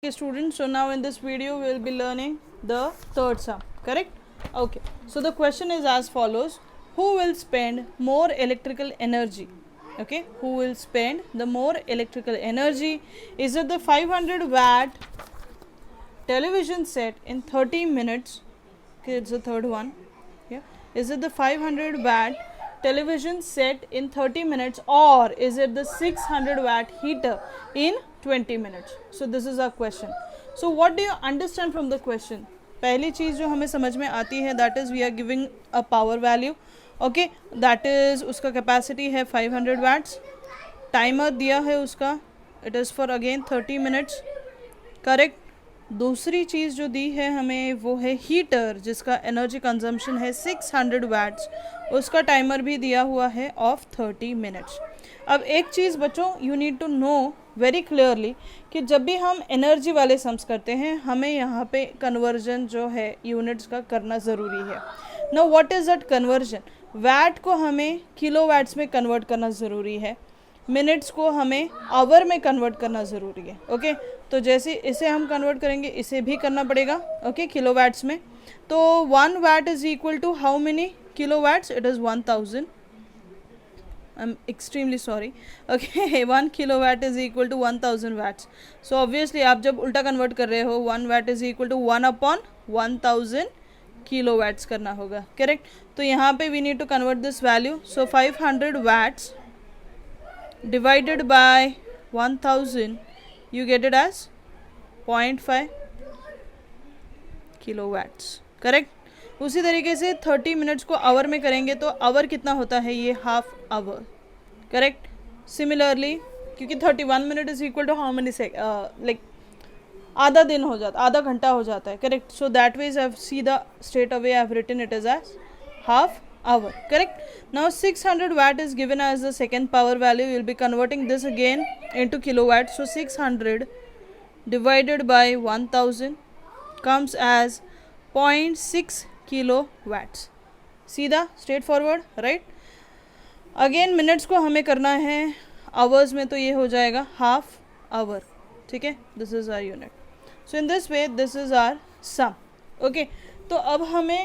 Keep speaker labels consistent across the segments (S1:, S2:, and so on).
S1: Okay, students, so now in this video we will be learning the third sum, correct? Okay, so the question is as follows: who will spend more electrical energy? Okay, who will spend the more electrical energy? Is it the 500 watt television set in 30 minutes? Okay, it's the third one. Yeah, is it the 500 watt television set in 30 minutes, or is it the 600 watt heater in 20 minutes? So this is our question. So what do you understand from the question? पहली चीज़ जो हमें समझ में आती है that is we are giving a power value. Okay, that is उसका capacity है 500 watts. Timer दिया है उसका, it is for again 30 minutes, correct. दूसरी चीज़ जो दी है हमें वो है हीटर, जिसका एनर्जी कंजम्पशन है 600 वाट्स. उसका टाइमर भी दिया हुआ है ऑफ 30 मिनट्स. अब एक चीज़ बच्चों, you need to know very clearly कि जब भी हम एनर्जी वाले सम्स करते हैं हमें यहाँ पे कन्वर्जन जो है यूनिट्स का करना ज़रूरी है. Know what is that conversion? Watt को हमें किलो वैट्स में कन्वर्ट करना ज़रूरी है, मिनट्स को हमें आवर में कन्वर्ट करना ज़रूरी है. ओके, तो जैसे इसे हम कन्वर्ट करेंगे इसे भी करना पड़ेगा. ओके, किलो वैट्स में. तो 1 watt is equal to how many kilo watts? It is 1000. I am extremely sorry. Okay, 1 kilowatt is equal to 1000 watts. So obviously आप जब उल्टा कन्वर्ट कर रहे हो 1 watt is equal to 1/1000 kilo watts करना होगा, करेक्ट. तो यहाँ पे we need to convert this value. So 500 watts divided by 1000, you get it as 0.5 kilowatts, correct. उसी तरीके से 30 मिनट्स को आवर में करेंगे तो आवर कितना होता है? ये हाफ आवर, करेक्ट. सिमिलरली क्योंकि 31 minute is equal to how many like आधा दिन हो जाता, आधा घंटा हो जाता है, correct. So that ways I see the straight away I have written it is as half hour, correct. Now 600 watt is given as the second power value. You will be converting this again into kilowatts. So 600 divided by 1000 comes as 0.6 kilowatts. सीधा straight forward, right. Again minutes को हमें करना है hours में, तो ये हो जाएगा हाफ आवर, ठीक है. This is our unit. So in this way this is our sum. Okay, तो अब हमें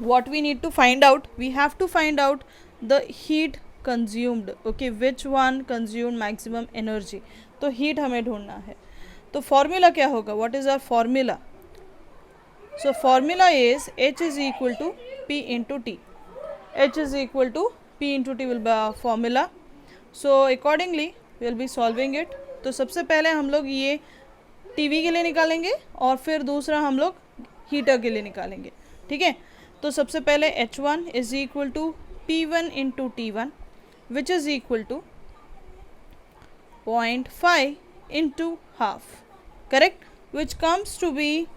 S1: what we need to find out, we have to find out the heat consumed. Okay, which one consumed maximum energy? तो heat हमें ढूंढना है. तो formula क्या होगा? What is our formula? So formula is H is equal to P into T. H is equal to P into T will be our formula. So accordingly we will be solving it. तो सबसे पहले हम लोग ये TV के लिए निकालेंगे और फिर दूसरा हम लोग हीटर के लिए निकालेंगे, ठीक है. तो सबसे पहले H1 is equal to P1 into T1 which is equal to 0.5 into half, correct, which comes to be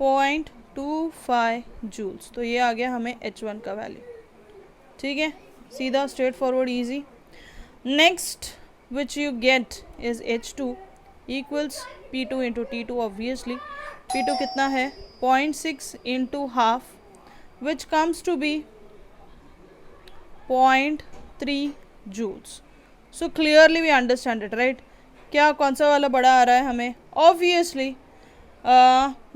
S1: 0.25 joules. तो ये आ गया हमें H1 का वैल्यू, ठीक है. सीधा straight forward easy. Next which you get is H2 equals P2 into T2. Obviously P2 कितना है? 0.6 into half, which comes to be 0.3 joules. So clearly we understand it, right? क्या कौन सा वाला बड़ा आ रहा है हमें? Obviously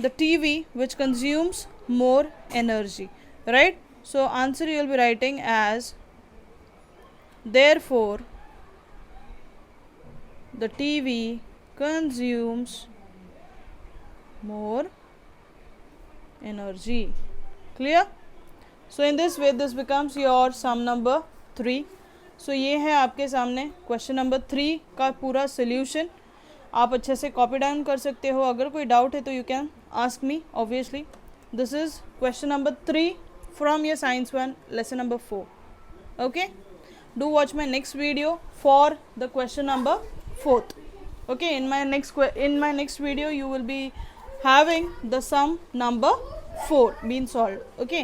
S1: the TV which consumes more energy, right? So answer you will be writing as therefore the TV consumes more energy. Clear? So in this way this becomes your sum number 3. So ये है आपके सामने question number 3 का पूरा solution. आप अच्छे से copy down कर सकते हो. अगर कोई डाउट है तो you can ask me. Obviously this is question number 3 from your science 1 lesson number 4. Okay, do watch my next video for the question number 4th. Okay, in my next video you will be having the sum number 4 being solved. Okay.